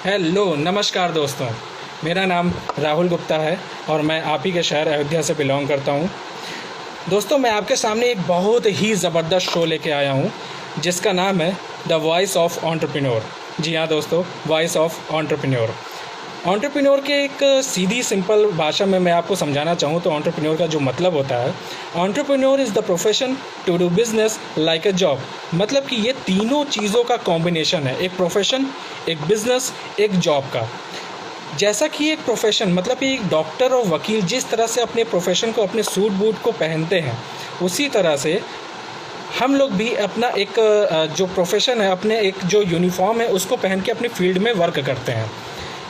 Hello नमस्कार दोस्तों। मेरा नाम राहुल गुप्ता है और मैं आप ही के शहर अयोध्या से बिलोंग करता हूँ। दोस्तों, मैं आपके सामने एक बहुत ही ज़बरदस्त शो लेके आया हूँ जिसका नाम है द वॉइस ऑफ एंटरप्रेन्योर। जी हाँ दोस्तों, वॉइस ऑफ एंटरप्रेन्योर। एंटरप्रेन्योर के एक सीधी सिंपल भाषा में मैं आपको समझाना चाहूँ तो एंटरप्रेन्योर का जो मतलब होता है, entrepreneur is the profession to do business like a job. मतलब कि ये तीनों चीज़ों का कॉम्बिनेशन है, एक प्रोफेशन, एक बिजनेस, एक जॉब का। जैसा कि एक प्रोफेशन मतलब कि एक डॉक्टर और वकील जिस तरह से अपने प्रोफेशन को, अपने सूट बूट को पहनते हैं, उसी तरह से हम लोग भी अपना एक जो प्रोफेशन है, अपने एक जो यूनिफॉर्म है उसको पहन के अपनी फील्ड में वर्क करते हैं।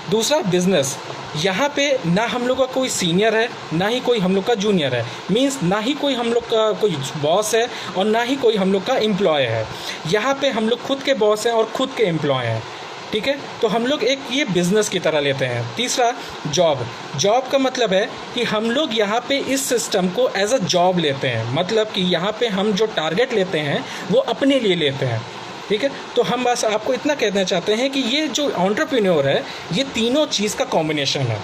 दूसरा बिजनेस, यहाँ पे ना हम लोग का कोई सीनियर है, ना ही कोई हम लोग का जूनियर है। मींस ना ही कोई हम लोग का कोई बॉस है और ना ही कोई हम लोग का एम्प्लॉय है। यहाँ पे हम लोग खुद के बॉस हैं और खुद के एम्प्लॉय हैं। ठीक है, तो हम लोग एक ये बिज़नेस की तरह लेते हैं। तीसरा जॉब। जॉब का मतलब है कि हम लोग यहाँ पे इस सिस्टम को एज अ जॉब लेते हैं। मतलब कि यहाँ पे हम जो टारगेट लेते हैं वो अपने लिए लेते हैं। ठीक है, तो हम बस आपको इतना कहना चाहते हैं कि ये जो एंटरप्रेन्योर है, ये तीनों चीज़ का कॉम्बिनेशन है,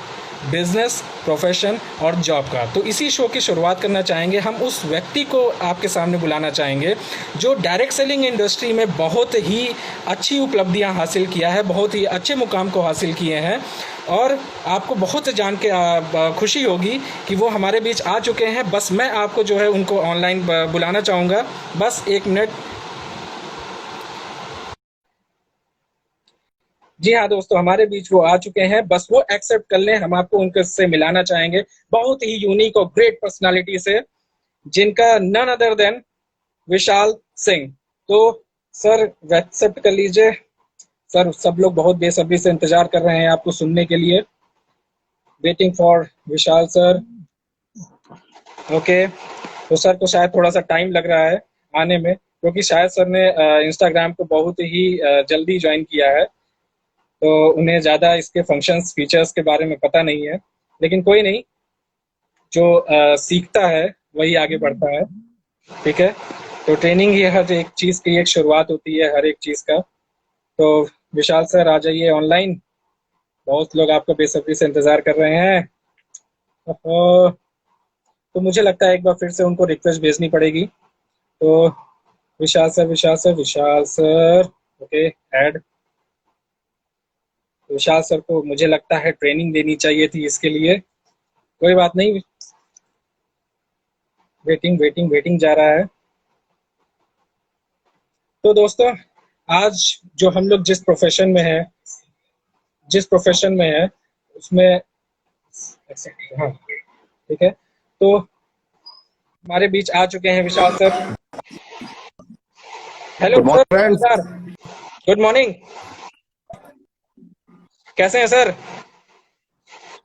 बिजनेस, प्रोफेशन और जॉब का। तो इसी शो की शुरुआत करना चाहेंगे। हम उस व्यक्ति को आपके सामने बुलाना चाहेंगे जो डायरेक्ट सेलिंग इंडस्ट्री में बहुत ही अच्छी उपलब्धियां हासिल किया है, बहुत ही अच्छे मुकाम को हासिल किए हैं और आपको बहुत जान के खुशी होगी कि वो हमारे बीच आ चुके हैं। बस मैं आपको जो है उनको ऑनलाइन बुलाना चाहूँगा। बस 1 मिनट। जी हाँ दोस्तों, हमारे बीच वो आ चुके हैं। बस वो एक्सेप्ट कर लें, हम आपको उनके से मिलाना चाहेंगे बहुत ही यूनिक और ग्रेट पर्सनालिटी से, जिनका none other than Vishal Singh. तो सर एक्सेप्ट कर लीजिए। सर, सब लोग बहुत बेसब्री से इंतजार कर रहे हैं आपको सुनने के लिए। Waiting for Vishal sir. Okay, तो सर को शायद थोड़ा सा टाइम लग रहा है आने में, क्योंकि शायद सर ने इंस्टाग्राम को बहुत ही जल्दी ज्वाइन किया है, तो उन्हें ज़्यादा इसके फंक्शंस फीचर्स के बारे में पता नहीं है। लेकिन कोई नहीं, जो सीखता है वही आगे बढ़ता है। ठीक है, तो ट्रेनिंग ही हर एक चीज़ की एक शुरुआत होती है, हर एक चीज़ का। तो विशाल सर आ जाइए ऑनलाइन, बहुत लोग आपका बेसब्री से इंतज़ार कर रहे हैं। तो मुझे लगता है एक बार फिर से उनको रिक्वेस्ट भेजनी पड़ेगी। तो विशाल सर, विशाल सर, विशाल सर, ओके ऐड। विशाल सर को मुझे लगता है ट्रेनिंग देनी चाहिए थी इसके लिए। कोई बात नहीं, वेटिंग वेटिंग वेटिंग जा रहा है। तो दोस्तों, आज जो हम लोग जिस प्रोफेशन में है उसमें, हाँ ठीक है, तो हमारे बीच आ चुके हैं Vishal sir. Hello good sir, morning friends. नमस्कार, गुड मॉर्निंग। कैसे हैं सर?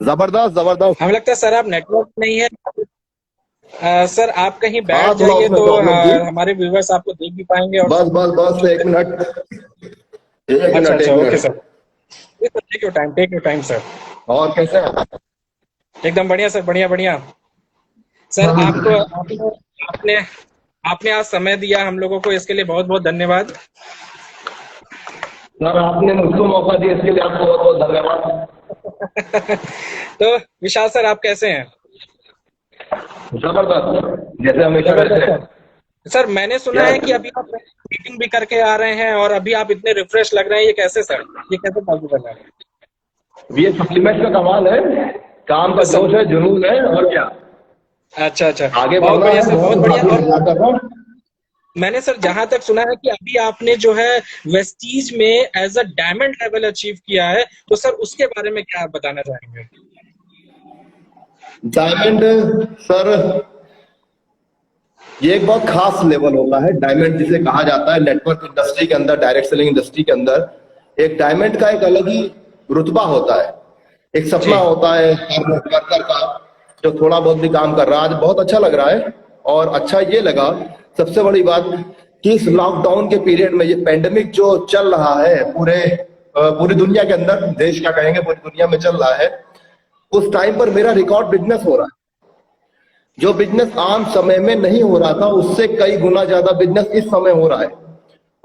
जबरदस्त जबरदस्त। हमें लगता है सर आप नेटवर्क नहीं है। सर आप कहीं बैठ हाँ, थोड़ा जाइए उसमें तो प्रॉब्लम थी। हमारे व्यूवर्स आपको देख भी पाएंगे और बस सुन बस भी बस एक पाएंगे। मिनट, एक अच्छा मिनट, अच्छा, एक okay minute. Sir. Take your time, take your time sir. और कैसे हैं? एकदम बढ़िया सर, बढ़िया बढ़िया। सर आपको आपने आपने आपने आज समय दिया हम लोगों को, इसके लिए बहुत बहुत धन्यवाद। सर, आपने मुझको मौका दिया, इसके लिए आपको बहुत बहुत धन्यवाद। तो विशाल सर आप कैसे हैं? जबरदस्त, जैसे हमेशा जबरदस्त रहते हैं। सर। सर मैंने सुना है कि यस, अभी आप मीटिंग भी करके आ रहे हैं और अभी आप इतने रिफ्रेश लग रहे हैं, ये कैसे सर? ये कैसे पॉसिबल है? ये सप्लीमेंट का कमाल है। काम का सब। जोश है, जुनून है, और क्या। अच्छा अच्छा, आगे बहुत बढ़ना बढ़िया है, सर, बहुत बहुत बढ़िया। काफी और इंतजार कर रहा हूँ। मैंने सर जहां तक सुना है कि अभी आपने जो है वेस्टीज में as a diamond level achieve किया है, तो सर उसके बारे में क्या आप बताना चाहेंगे? डायमंड, सर, ये एक बहुत खास लेवल होता है। डायमंड जिसे कहा जाता है नेटवर्क इंडस्ट्री के अंदर, डायरेक्ट सेलिंग इंडस्ट्री के अंदर, एक डायमंड का एक अलग ही रुतबा होता है। एक सपना जी। होता है हर वर्कर का, जो थोड़ा बहुत भी काम कर रहा है। आज बहुत अच्छा लग रहा है। और अच्छा ये लगा, सबसे बड़ी बात, कि इस लॉकडाउन के पीरियड में, ये पेंडेमिक जो चल रहा है पूरी दुनिया के अंदर, देश क्या कहेंगे, पूरी दुनिया में चल रहा है, उस टाइम पर मेरा रिकॉर्ड बिजनेस हो रहा है। जो बिजनेस आम समय में नहीं हो रहा था, उससे कई गुना ज्यादा बिजनेस इस समय हो रहा है।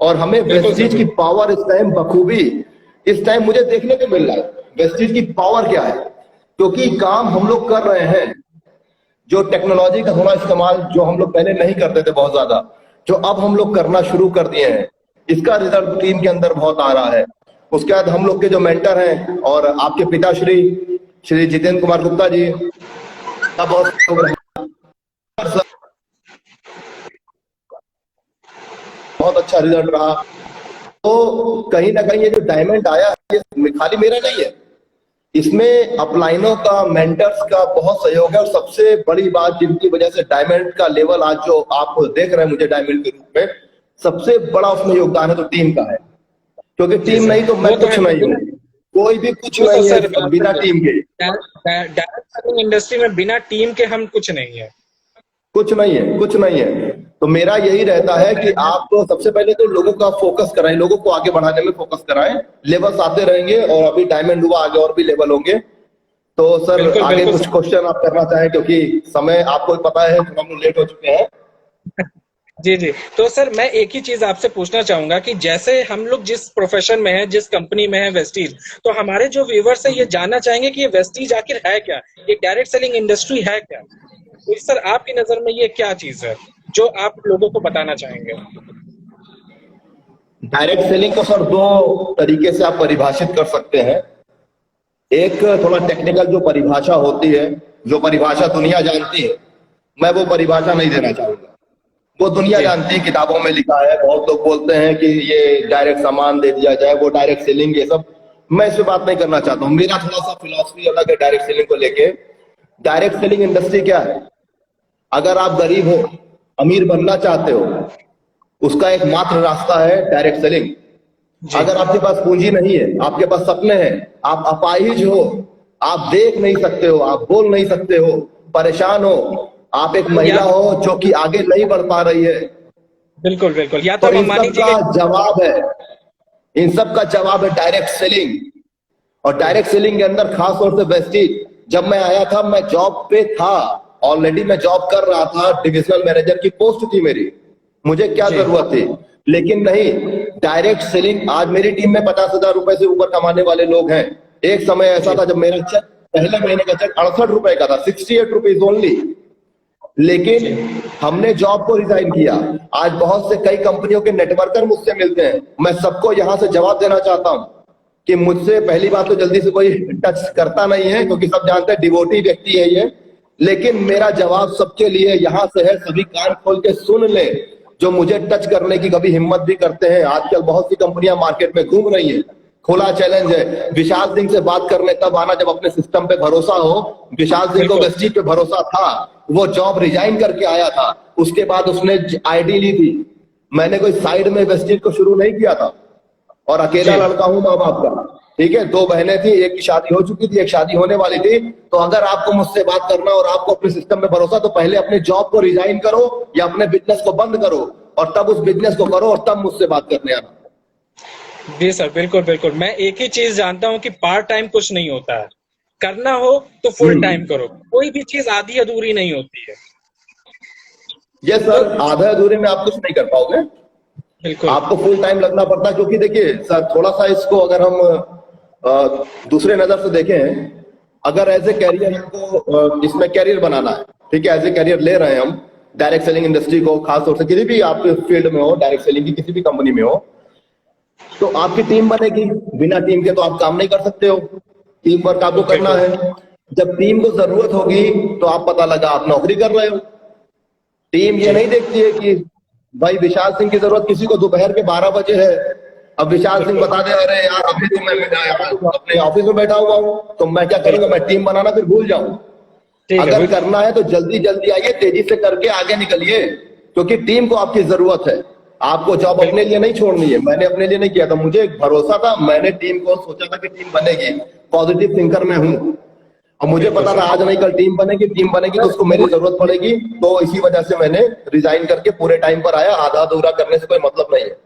और हमें बिल्कुल सर, वेस्टीज की बिल्कुल। पावर इस टाइम बखूबी इस टाइम मुझे देखने को मिल रहा है वेस्टीज की पावर क्या है, क्योंकि काम हम लोग कर रहे हैं, जो टेक्नोलॉजी का थोड़ा इस्तेमाल जो हम लोग पहले नहीं करते थे बहुत ज्यादा, जो अब हम लोग करना शुरू कर दिए हैं, इसका रिजल्ट टीम के अंदर बहुत आ रहा है। उसके बाद हम लोग के जो मेंटर हैं और आपके पिताश्री श्री जितेंद्र कुमार गुप्ता जी का बहुत अच्छा रिजल्ट रहा। तो कहीं ना कहीं ये जो डायमंड आया है ये खाली मेरा नहीं है, इसमें अपलाइनों का, मेंटर्स का बहुत सहयोग है। और सबसे बड़ी बात जिनकी वजह से डायमंड का लेवल आज जो आप देख रहे हैं मुझे डायमंड के रूप में, सबसे बड़ा उसमें योगदान है तो टीम का है, क्योंकि टीम नहीं तो मैं कुछ नहीं हूँ, कोई भी कुछ नहीं है बिना टीम के। डायरेक्ट इंडस्ट्री में बिना टीम के हम कुछ नहीं है, कुछ नहीं है, कुछ नहीं है। तो मेरा यही रहता है कि आप तो सबसे पहले तो लोगों का फोकस कराएं, लोगों को आगे बढ़ाने में फोकस कराएं, लेवल्स आते रहेंगे और अभी डायमंड हुआ, आगे और भी लेवल होंगे। तो सर बिल्कुल, आगे बिल्कुल। कुछ क्वेश्चन आप करना चाहें, क्योंकि समय आपको पता है हम लोग लेट हो चुके हैं। जी जी। तो सर मैं एक ही चीज आपसे पूछना चाहूंगा कि जैसे हम लोग जिस प्रोफेशन में है, जिस कंपनी में है वेस्टीज, तो हमारे जो व्यूवर्स है ये जानना चाहेंगे कि ये वेस्टीज आखिर है क्या, ये डायरेक्ट सेलिंग इंडस्ट्री है क्या। तो सर आपकी नजर में ये क्या चीज है जो आप लोगों को बताना चाहेंगे। डायरेक्ट सेलिंग को सर दो तरीके से आप परिभाषित कर सकते हैं। एक थोड़ा टेक्निकल जो परिभाषा होती है, जो परिभाषा दुनिया जानती है, मैं वो परिभाषा नहीं देना चाहूंगा। वो दुनिया जानती है, किताबों में लिखा है, बहुत लोग बोलते हैं कि ये डायरेक्ट सामान दे दिया जाए, वो डायरेक्ट सेलिंग, ये सब मैं इस पे बात नहीं करना चाहता हूँ। मेरा थोड़ा सा फिलॉसफी अलग है डायरेक्ट सेलिंग को लेके। डायरेक्ट सेलिंग इंडस्ट्री क्या है, अगर आप गरीब हो, अमीर बनना चाहते हो, उसका एक मात्र रास्ता है डायरेक्ट सेलिंग। अगर आपके पास पूंजी नहीं है, आपके पास सपने हैं, आप अपाहिज हो, आप देख नहीं सकते हो, आप बोल नहीं सकते हो, परेशान हो, आप एक महिला हो जो कि आगे नहीं बढ़ पा रही है, बिल्कुल बिल्कुल, या तो इन सब का जवाब है, इन सब का जवाब है डायरेक्ट सेलिंग। और डायरेक्ट सेलिंग के अंदर खास तौर से वेस्टीज, जब मैं आया था मैं जॉब पे था, ऑलरेडी मैं जॉब कर रहा था, डिविजनल मैनेजर की पोस्ट थी मेरी, मुझे क्या जरूरत थी, लेकिन नहीं, डायरेक्ट सेलिंग। आज मेरी टीम में 50,000 रुपए से ऊपर कमाने वाले लोग हैं। एक समय ऐसा था जब मेरा चेक, पहले महीने का चेक 68 रुपए का था, 68 रुपीज ओनली, लेकिन हमने जॉब को रिजाइन किया। आज बहुत से कई कंपनियों के नेटवर्कर मुझसे मिलते हैं, मैं सबको यहां से जवाब देना चाहता हूं कि मुझसे पहली बात तो जल्दी से कोई टच करता नहीं है, क्योंकि सब जानते हैं डिवोटी व्यक्ति है ये, लेकिन मेरा जवाब सबके लिए यहां से है, सभी कान खोल के सुन ले जो मुझे टच करने की कभी हिम्मत भी करते हैं। आजकल बहुत सी कंपनियां मार्केट में घूम रही हैं, खुला चैलेंज है, विशाल सिंह से बात करने तब आना जब अपने सिस्टम पे भरोसा हो। विशाल सिंह को वेस्टीज पे भरोसा था, वो जॉब रिजाइन करके आया था, उसके बाद उसने आईडी ली थी, मैंने कोई साइड में वेस्टीज को शुरू नहीं किया था, और अकेला लड़का हूं माँ बाप का, ठीक है, 2 बहनें थी, एक की शादी हो चुकी थी, एक शादी होने वाली थी। तो अगर आपको मुझसे बात करना और आपको अपने सिस्टम में भरोसा, तो पहले अपने जॉब को रिजाइन करो या अपने बिजनेस को बंद करो, और तब उस बिजनेस को करो, और तब मुझसे बात करने आना। जी सर, बिल्कुल बिल्कुल। मैं एक ही चीज जानता हूँ कि पार्ट टाइम कुछ नहीं होता है, करना हो तो फुल टाइम करो, कोई भी चीज आधी अधूरी नहीं होती है। ये सर आधा अधूरे में आप कुछ नहीं कर पाओगे, बिल्कुल, आपको फुल टाइम लगना पड़ता है। क्योंकि देखिए सर, थोड़ा सा इसको अगर हम दूसरे नजर से देखें, अगर एज ए कैरियर हमको इसमें कैरियर बनाना है, ठीक है, एज ए कैरियर ले रहे हैं हम डायरेक्ट सेलिंग इंडस्ट्री को, खासतौर से किसी भी आप फील्ड में हो, डायरेक्ट सेलिंग की किसी भी कंपनी में हो, तो आपकी टीम बनेगी, बिना टीम के तो आप काम नहीं कर सकते हो, टीम वर्क आपको करना है। जब टीम को जरूरत होगी तो आप, पता लगा आप नौकरी कर रहे हो, टीम ये नहीं देखती है कि भाई विशाल सिंह की जरूरत किसी को दोपहर के 12 बजे है, अब विशाल सिंह बता दे अरे यार अभी तो मैं अपने ऑफिस में बैठा हुआ हूँ, तो मैं क्या करूंगा, मैं टीम बनाना फिर भूल जाऊं। अगर करना है तो जल्दी जल्दी आइए, तेजी से करके आगे निकलिए, क्योंकि टीम को आपकी जरूरत है। आपको जॉब अपने लिए नहीं छोड़नी है, मैंने अपने लिए नहीं किया था, मुझे एक भरोसा था, मैंने टीम को सोचा था कि टीम बनेगी, पॉजिटिव थिंकर मैं हूँ, और मुझे पता था आज नहीं कल टीम बनेगी तो उसको मेरी जरूरत पड़ेगी। तो इसी वजह से मैंने रिजाइन करके पूरे टाइम पर आया, आधा अधूरा करने से कोई मतलब नहीं है।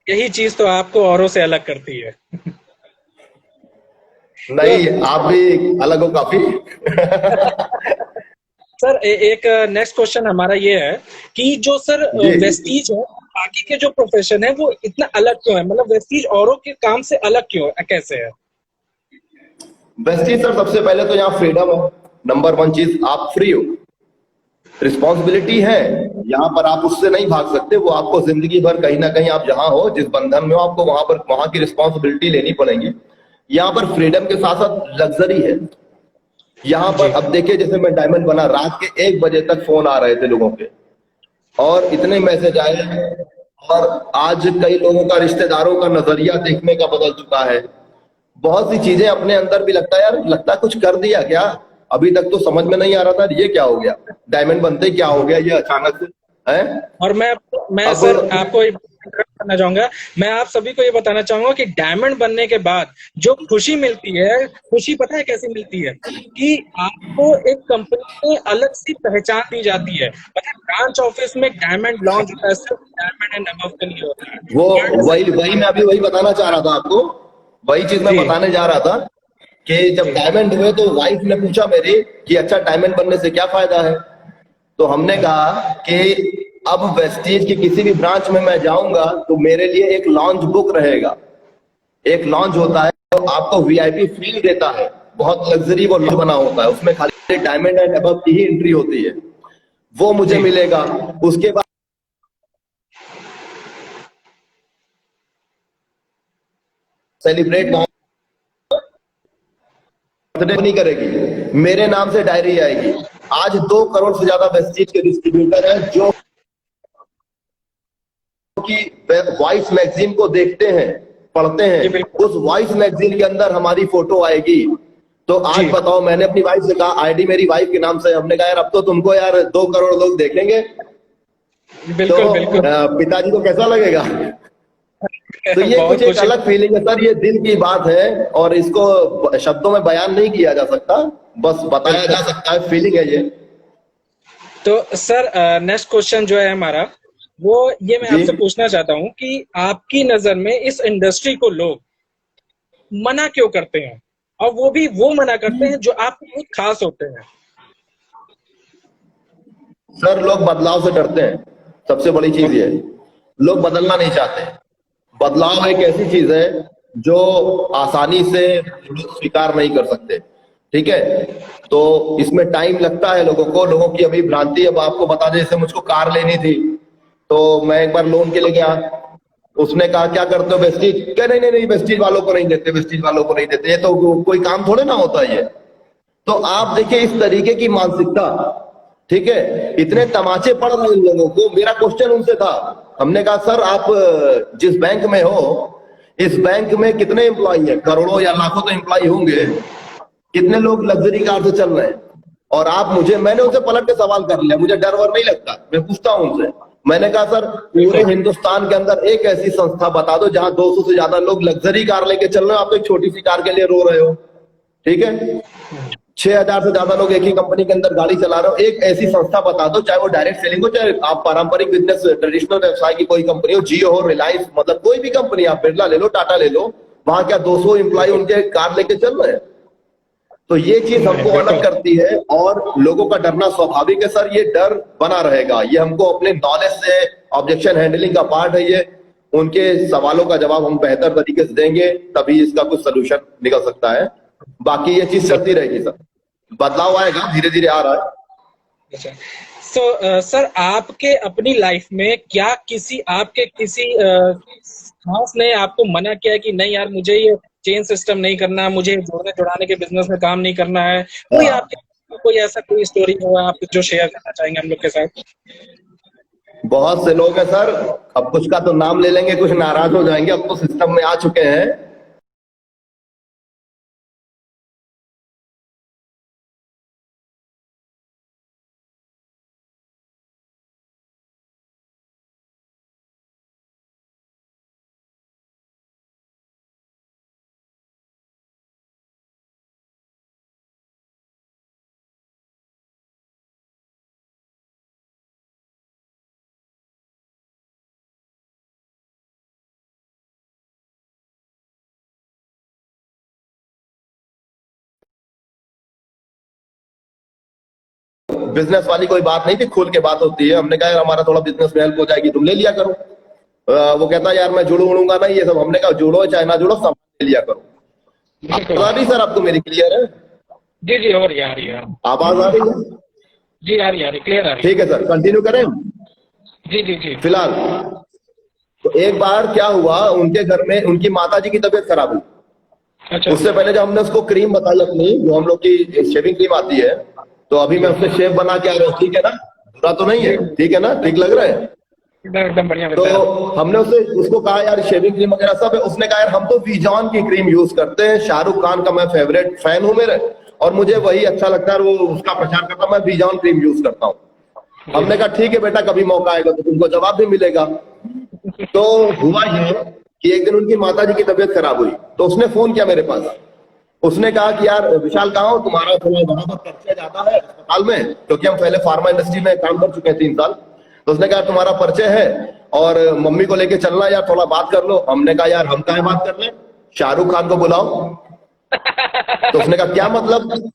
यही चीज तो आपको औरों से अलग करती है। नहीं, आप भी अलग हो काफी। सर एक नेक्स्ट क्वेश्चन हमारा ये है कि जो सर वेस्टीज है, बाकी के जो प्रोफेशन है वो इतना अलग क्यों है, मतलब वेस्टीज औरों के काम से अलग क्यों है, कैसे है? वेस्टीज सर, सबसे पहले तो यहाँ फ्रीडम है। नंबर वन चीज, आप फ्री हो। रिस्पॉन्सिबिलिटी है, यहाँ पर आप उससे नहीं भाग सकते। वो आपको जिंदगी भर कहीं ना कहीं आप जहां हो, जिस बंधन में हो, आपको वहां पर वहां की रिस्पॉन्सिबिलिटी लेनी पड़ेगी। यहाँ पर फ्रीडम के साथ साथ लग्जरी है। यहाँ पर जी अब देखिए, जैसे मैं डायमंड बना, रात के 1 बजे तक फोन आ रहे थे लोगों के, और इतने मैसेज आए। और आज कई लोगों का, रिश्तेदारों का नजरिया देखने का बदल चुका है। बहुत सी चीजें अपने अंदर भी लगता है यार, लगता है कुछ कर दिया क्या। अभी तक तो समझ में नहीं आ रहा था ये क्या हो गया, डायमंड बनते ही क्या हो गया ये अचानक से है। और मैं अब सर आपको ये करना चाहूंगा, मैं आप सभी को ये बताना चाहूंगा कि डायमंड बनने के बाद जो खुशी मिलती है, खुशी पता है कैसे मिलती है? कि आपको एक कंपनी में अलग सी पहचान दी जाती है। मतलब ब्रांच ऑफिस में डायमंड लॉन्च होता है, सिर्फ डायमंड एंड अबव के लिए होता है। वो वर्ल्ड से वही वही मैं अभी वही बताना चाह रहा था आपको। वही चीज मैं जी बताने जा रहा था कि जब जी डायमंड हुए तो वाइफ ने पूछा मेरी कि अच्छा, डायमंड बनने से क्या फायदा है। तो हमने कहा कि अब वेस्टीज की किसी भी ब्रांच में मैं जाऊंगा तो मेरे लिए एक लॉन्च बुक रहेगा। एक लॉन्च होता है तो आपको वीआईपी फील देता है, बहुत लग्जरी वो लॉन्च बना होता है, उसमें खाली डायमंड एंड अबव की ही एंट्री होती है। वो मुझे जी मिलेगा। उसके बाद सेलिब्रेट नहीं करेगी, मेरे नाम से डायरी आएगी। आज 2 करोड़ से ज्यादा वेस्टीज के डिस्ट्रीब्यूटर हैं जो कि वॉइस मैगजीन को देखते हैं, पढ़ते जी हैं। बिल्कुल। उस वॉइस मैगजीन के अंदर हमारी फोटो आएगी। तो आज जी बताओ, मैंने अपनी वाइफ से कहा, आईडी मेरी वाइफ के नाम से। हमने कहा यार, अब तो तुमको यार 2 करोड़ लोग देखेंगे। तो बिल्कुल बिल्कुल। पिताजी को कैसा लगेगा। तो ये कुछ बहुत एक खुशी। अलग फीलिंग है सर, ये दिल की बात है और इसको शब्दों में बयान नहीं किया जा सकता, बस बताया बिल्कुल। जा सकता है, फीलिंग है ये। तो सर नेक्स्ट क्वेश्चन जो है हमारा, वो ये मैं जी आपसे पूछना चाहता हूँ कि आपकी नजर में इस इंडस्ट्री को लोग मना क्यों करते हैं, और वो भी वो मना करते हैं जो आपको बहुत खास होते हैं? सर, लोग बदलाव से डरते हैं। सबसे बड़ी चीज ये है, लोग बदलना नहीं चाहते। बदलाव एक ऐसी चीज है जो आसानी से लोग स्वीकार नहीं कर सकते। ठीक है, तो इसमें टाइम लगता है लोगों को, लोगों की अभी भ्रांति। अब आपको बता दें, जैसे मुझको कार लेनी थी तो मैं एक बार लोन के लिए गया। उसने कहा क्या करते हो वेस्टीज, क्या, नहीं नहीं नहीं, वेस्टीज वालों को नहीं देते, वेस्टीज वालों को नहीं देते, ये तो कोई काम थोड़े ना होता है ये। तो आप देखिए इस तरीके की मानसिकता। ठीक है, इतने तमाचे पड़ रहे हैं इन लोगों को। मेरा क्वेश्चन उनसे था, हमने कहा सर, आप जिस बैंक में हो, इस बैंक में कितने एम्प्लॉय हैं, करोड़ों या लाखों तो एम्प्लॉय होंगे। कितने लोग लग्जरी कार से चल रहे हैं, और आप मुझे, मैंने उनसे पलट के सवाल कर लिया, मुझे डर वर नहीं लगता, मैं पूछता हूं उनसे। मैंने कहा सर, पूरे बिल्कुल। हिंदुस्तान के अंदर एक ऐसी संस्था बता दो जहां 200 से ज्यादा लोग लग्जरी कार लेके चल रहे हो, आप एक छोटी सी कार के लिए रो रहे हो। ठीक है, 6,000 से ज्यादा लोग एक ही कंपनी के अंदर गाड़ी चला रहे हो। एक ऐसी संस्था बता दो, चाहे वो डायरेक्ट सेलिंग हो, चाहे आप पारंपरिक बिजनेस, ट्रेडिशनल व्यवसाय की कोई कंपनी हो, जियो हो, रिलायंस, मतलब कोई भी कंपनी, आप बिरला ले लो, टाटा ले लो, वहां क्या 200 एम्प्लॉय उनके कार लेके चल रहे हैं। तो ये चीज हमको अलग बिल्कुल करती है, और लोगों का डरना स्वाभाविक है सर, ये डर बना रहेगा। ये हमको अपने नॉलेज से, ऑब्जेक्शन हैंडलिंग का पार्ट है ये। उनके सवालों का जवाब हम बेहतर तरीके से देंगे, तभी इसका कुछ सोल्यूशन निकल सकता है। बाकी ये चीज चलती रहेगी सर, बदलाव आएगा, धीरे धीरे आ रहा है। अच्छा। सो सर, आपके अपनी लाइफ में क्या किसी आपके किसी खास ने आपको मना किया है कि नहीं यार, मुझे ये चेन सिस्टम नहीं करना, मुझे जोड़ने जुड़ाने के बिजनेस में काम नहीं करना है? कोई हाँ, आपके कोई ऐसा कोई स्टोरी हो आप जो शेयर करना चाहेंगे हम लोग के साथ? बहुत से लोग हैं सर, अब कुछ का तो नाम ले लेंगे, कुछ नाराज हो जाएंगे, अब तो सिस्टम में आ चुके हैं। बिजनेस वाली कोई बात नहीं थी, खुल के बात होती है। हमने कहा यार, हमारा थोड़ा बिजनेस में हेल्प हो जाएगी, तुम ले लिया करो। वो कहता यार मैं जुड़ूंगा नहीं ये सब। हमने कहा जुड़ो चाहे ना जुड़ो सामान ले लिया करो। बिल्कुल। आवाज आ रही सर आपको मेरी क्लियर है? जी जी, और आ रही है। आवाज आ रही है? जी आ रही, क्लियर आ रही ठीक है सर, कंटिन्यू करें जी जी जी। फिलहाल। तो एक बार क्या हुआ, उनके घर में उनकी माता जी की तबीयत खराब हुई। अच्छा। उससे पहले जब हमने उसको क्रीम बताई अपनी, जो हम लोग की शेविंग क्रीम आती है, तो अभी मैं उससे शेव बना के आ रहा हूँ, ठीक है ना? बुरा तो नहीं है, ठीक है ना? ठीक लग रहा है? एकदम बढ़िया तो मिलता है। हमने उसको कहा यार शेविंग क्रीम वगैरह सब है। उसने कहा यार हम तो वीजॉन की क्रीम यूज करते हैं, शाहरुख खान का मैं फेवरेट फैन हूं मेरे, और मुझे वही अच्छा लगता है, वो उसका प्रचार करता, मैं वीजॉन क्रीम यूज करता हूँ। हमने कहा ठीक है बेटा, कभी मौका आएगा तो तुमको जवाब भी मिलेगा। तो हुआ ये कि एक दिन उनकी माता जी की तबीयत खराब हुई, तो उसने फोन किया मेरे पास। उसने कहा कि यार विशाल कहाँ हो, तुम्हारा थोड़ा वहां पर परिचय ज्यादा है अस्पताल में, क्योंकि हम पहले फार्मा इंडस्ट्री में काम कर चुके हैं 3 साल। तो उसने कहा तुम्हारा परिचय है और मम्मी को लेके चलना यार, थोड़ा बात कर लो। हमने कहा यार हम कहाँ बात कर ले, शाहरुख खान को बुलाओ। तो उसने कहा क्या मतलब?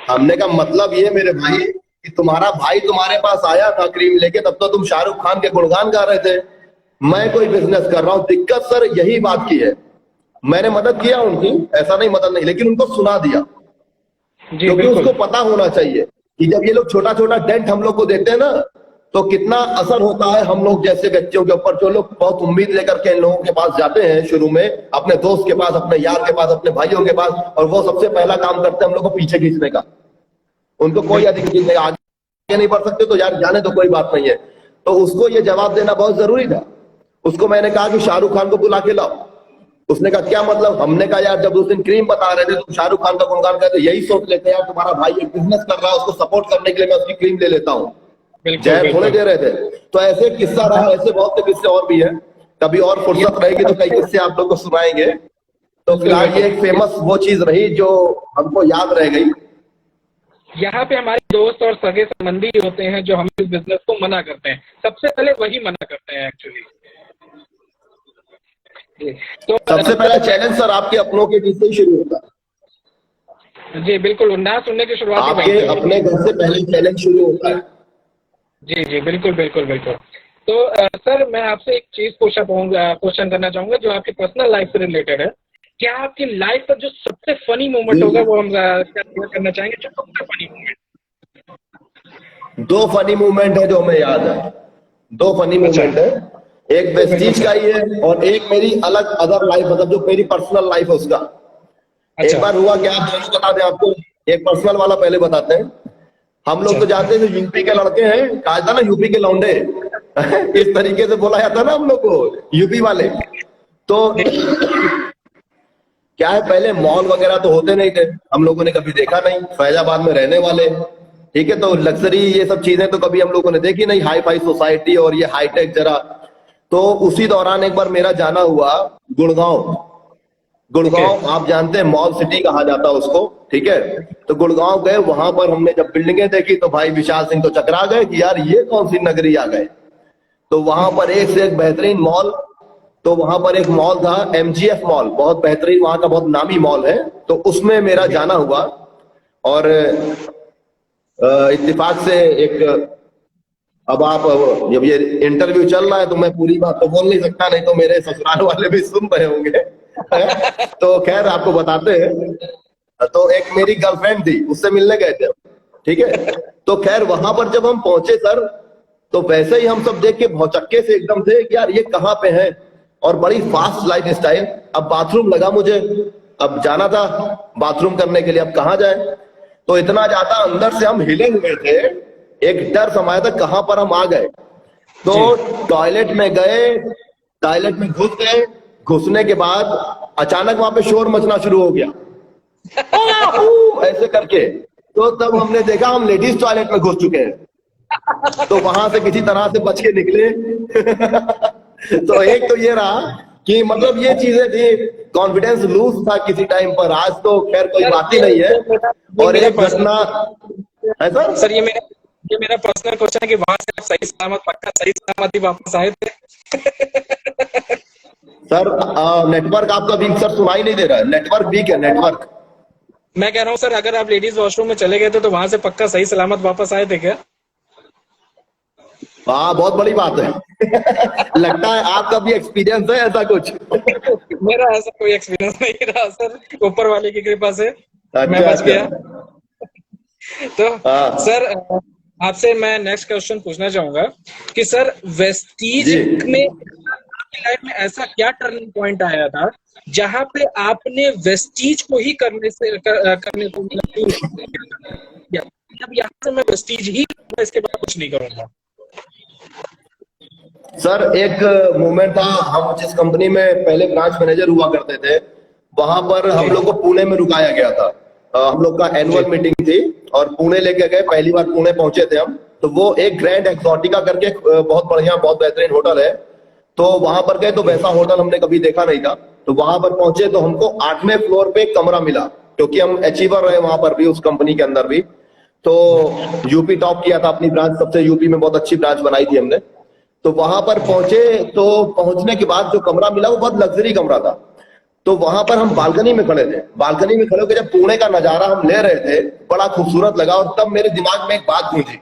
हमने कहा मतलब ये मेरे भाई कि तुम्हारा भाई तुम्हारे पास आया था क्रीम लेके, तब तो तुम शाहरुख खान के गुणगान गा रहे थे। मैं कोई बिजनेस कर रहा हूं, दिक्कत सर यही बात की है। मैंने मदद किया उनकी, ऐसा नहीं मदद नहीं, लेकिन उनको सुना दिया। जी क्योंकि बिल्कुल। उसको पता होना चाहिए कि जब ये लोग छोटा छोटा डेंट हम लोग को देते हैं ना, तो कितना असर होता है हम लोग जैसे व्यक्तियों के ऊपर, जो लोग बहुत उम्मीद लेकर के इन लोगों के पास जाते हैं शुरू में, अपने दोस्त के पास, अपने यार के पास, अपने भाइयों के पास, और वो सबसे पहला काम करते हैं हम लोग को पीछे खींचने का। उनको कोई अधिक चीज नहीं, आगे नहीं बढ़ सकते तो यार जाने तो कोई बात नहीं है। तो उसको ये जवाब देना बहुत जरूरी था। उसको मैंने कहा कि शाहरुख खान को बुला के लाओ। उसने कहा क्या मतलब? हमने कहा यार जब उस दिन क्रीम बता रहे थे तुम शाहरुख खान का गुणगान करते, यही सोच लेते यार तुम्हारा भाई एक बिजनेस कर रहा है, उसको सपोर्ट करने के लिए मैं उसकी क्रीम ले लेता हूँ, जहर थोड़े दे रहे थे। तो ऐसे किस्सा रहा, ऐसे बहुत से किस्से और भी है। कभी और फुर्सत रहेगी तो कई किस्से आप लोग को सुनाएंगे। तो फिलहाल ये एक फेमस वो चीज रही जो हमको याद रह गई। यहाँ पे हमारे दोस्त और सगे संबंधी होते हैं जो हम इस बिजनेस को मना करते हैं, सबसे पहले वही मना करते हैं एक्चुअली। तो सबसे पहला चैलेंज सर आपके अपनों के बीच से ही शुरू होता है। जी बिल्कुल, ना सुनने की शुरुआत ही वहीं आपके से होती अपने घर से पहले चैलेंज शुरू होता है। जी जी बिल्कुल बिल्कुल बिल्कुल। तो सर मैं आपसे एक चीज क्वेश्चन करना चाहूंगा जो आपकी पर्सनल लाइफ से रिलेटेड है। क्या आपकी लाइफ का जो सबसे फनी मोमेंट होगा वो हम शेयर करना चाहेंगे, जो सबसे फनी मोमेंट? 2 फनी मूवमेंट है जो हमें याद है। 2 फनी मूवमेंट है, एक वेस्टीज का ही है और एक मेरी अलग अदर लाइफ, मतलब जो मेरी पर्सनल लाइफ है उसका। एक बार हुआ क्या, आप दोनों बता दें आपको। एक पर्सनल वाला पहले बताते हैं। हम लोग तो जानते हैं जो यूपी के लड़के हैं, कहा था ना यूपी के लौंडे इस तरीके से बोला जाता ना हम लोग को, यूपी वाले। तो क्या है, पहले मॉल वगैरह तो होते नहीं थे, हम लोगों ने कभी देखा नहीं, फैजाबाद में रहने वाले, ठीक है। तो लग्जरी ये सब चीजें तो कभी हम लोगों ने देखी नहीं, हाई फाई सोसाइटी और ये हाईटेक जरा। तो उसी दौरान एक बार मेरा जाना हुआ गुड़गांव। गुड़गांव आप जानते हैं मॉल सिटी कहा जाता है उसको, ठीक है। तो गुड़गांव गए, वहां पर हमने जब बिल्डिंगें देखी तो भाई विशाल सिंह तो चकरा गए कि यार ये कौन सी नगरी आ गए। तो वहां पर एक से एक बेहतरीन मॉल। तो वहां पर एक मॉल था एमजीएफ मॉल, बहुत बेहतरीन, वहां का बहुत नामी मॉल है। तो उसमें मेरा जाना हुआ और इत्तेफाक से एक, अब आप, जब ये इंटरव्यू चल रहा है तो मैं पूरी बात तो बोल नहीं सकता, नहीं तो मेरे ससुराल वाले भी सुन रहे होंगे तो खैर आपको बताते हैं। तो एक मेरी गर्लफ्रेंड थी, उससे मिलने गए थे, ठीक है। तो खैर वहां पर जब हम पहुंचे सर, तो वैसे ही हम सब देख के भौचक्के से एकदम थे कि यार ये कहाँ पे है, और बड़ी फास्ट लाइफ स्टाइल। अब बाथरूम लगा मुझे, अब जाना था बाथरूम करने के लिए, अब कहाँ जाए। तो इतना ज्यादा अंदर से हम हिले हुए थे, एक डर समाया था कहां पर हम आ गए। तो टॉयलेट में गए, टॉयलेट में घुस गए, घुसने के बाद अचानक वहां पे शोर मचना शुरू हो गया ऐसे करके। तो तब हमने देखा हम लेडीज टॉयलेट में घुस चुके हैं, तो वहां से किसी तरह से बच के निकले तो एक तो ये रहा कि मतलब ये चीजें थी, कॉन्फिडेंस लूज था किसी टाइम पर। आज तो खैर कोई बात ही नहीं है। और एक घटना है सर, ये मेरा पर्सनल क्वेश्चन है कि वहां से आप सही सलामत, पक्का सही सलामत ही वापस आए थे? सर नेटवर्क आपका वीक सर, सुनाई नहीं दे रहा है, नेटवर्क वीक है, नेटवर्क। मैं कह रहा हूँ सर, अगर आप लेडीज वॉशरूम में चले गए थे तो वहां से पक्का सही सलामत वापस आए थे क्या? हाँ, बहुत बड़ी बात है। लगता है आपका भी एक्सपीरियंस है ऐसा कुछ। मेरा ऐसा कोई एक्सपीरियंस नहीं रहा सर, ऊपर वाले की कृपा से मैं अच्छा बच अच्छा। गया। तो हाँ सर, आपसे मैं नेक्स्ट क्वेश्चन पूछना चाहूंगा कि सर, वेस्टीज जी। में आपकी लाइफ में ऐसा क्या टर्निंग पॉइंट आया था जहां पे आपने वेस्टीज को ही करने को मतलब choose किया? अब यहाँ से मैं वेस्टीज ही करूंगा, इसके बाद कुछ नहीं करूंगा। सर एक मोमेंट था, हम जिस कंपनी में पहले ब्रांच मैनेजर हुआ करते थे, वहां पर हम जी लोग को पुणे में रुकाया गया था। हम लोग का जी एनुअल मीटिंग थी और पुणे लेके गए, पहली बार पुणे पहुंचे थे हम। तो वो एक ग्रैंड एक्सोटिका करके बहुत बढ़िया बहुत बेहतरीन होटल है। तो वहां पर गए तो जी वैसा होटल हमने कभी देखा नहीं था। तो वहां पर पहुंचे तो हमको 8वें फ्लोर पे एक कमरा मिला, क्योंकि हम अचीवर रहे वहां पर भी, उस कंपनी के अंदर भी। तो यूपी टॉप किया था अपनी ब्रांच, सबसे यूपी में बहुत अच्छी ब्रांच बनाई थी हमने। तो वहां पर पहुंचे, तो पहुंचने के बाद जो कमरा मिला वो बहुत लग्जरी कमरा था। तो वहां पर हम बालकनी में खड़े थे, बालकनी में खड़े होकर जब पुणे का नजारा हम ले रहे थे, बड़ा खूबसूरत लगा। और तब मेरे दिमाग में एक बात गूंजी,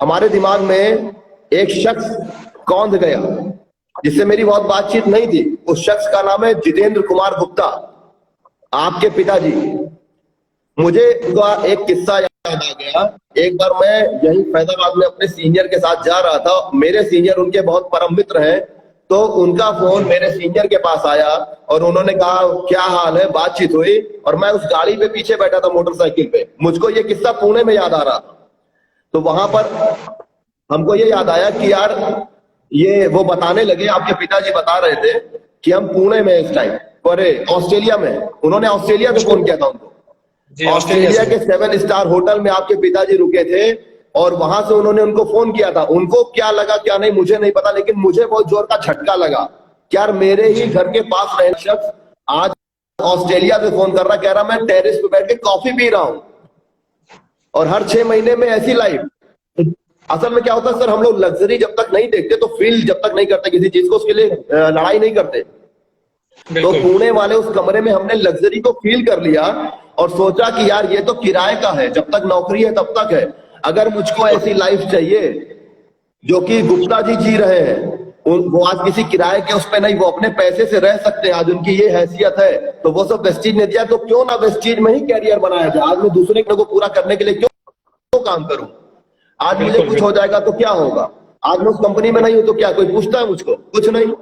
हमारे दिमाग में एक शख्स कौंध गया जिससे मेरी बहुत बातचीत नहीं थी। उस शख्स का नाम है जितेंद्र कुमार गुप्ता, आपके पिताजी। मुझे उनका एक किस्सा याद आ गया। एक बार मैं यही फैजाबाद में अपने सीनियर के साथ जा रहा था, मेरे सीनियर उनके बहुत परम मित्र हैं। तो उनका फोन मेरे सीनियर के पास आया और उन्होंने कहा क्या हाल है, बातचीत हुई। और मैं उस गाड़ी पे पीछे बैठा था मोटरसाइकिल पे, मुझको ये किस्सा पुणे में याद आ रहा था। तो वहां पर हमको ये याद आया कि यार, ये वो बताने लगे, आपके पिताजी बता रहे थे कि हम पुणे में इस टाइम, अरे ऑस्ट्रेलिया में, उन्होंने ऑस्ट्रेलिया से फोन किया था उनको। जी ऑस्ट्रेलिया ऑस्ट्रेलिया से। के 7 स्टार होटल में आपके पिताजी रुके थे और वहां से उन्होंने उनको फोन किया था। उनको क्या लगा क्या नहीं मुझे नहीं पता, लेकिन मुझे बहुत जोर का झटका लगा कि यार मेरे ही घर के पास रहे शख्स आज ऑस्ट्रेलिया से फोन कर रहा, कह रहा मैं टेरेस पे बैठ के कॉफी पी रहा हूं और हर 6 महीने में ऐसी लाइफ। असल में क्या होता है सर, हम लोग लग्जरी जब तक नहीं देखते, तो फील जब तक नहीं करते किसी चीज को, उसके लिए लड़ाई नहीं करते। तो बिल्कुल पुणे वाले उस कमरे में हमने लग्जरी को फील कर लिया और सोचा कि यार ये तो किराए का है, जब तक नौकरी है तब तक है। अगर मुझको ऐसी लाइफ चाहिए जो कि गुप्ता जी जी रहे हैं, वो आज किसी किराए के उस पे नहीं, वो अपने पैसे से रह सकते हैं, आज उनकी ये हैसियत है, तो वो सब वेस्टीज ने दिया। तो क्यों ना वेस्टीज में ही कैरियर बनाया जाए। आज मैं दूसरे को पूरा करने के लिए क्यों काम करूं। आज मुझे बिल्कुल कुछ हो बिल्कुल जाएगा तो क्या होगा, आज मैं उस कंपनी में नहीं हूं तो क्या कोई पूछता है मुझको, कुछ नहीं।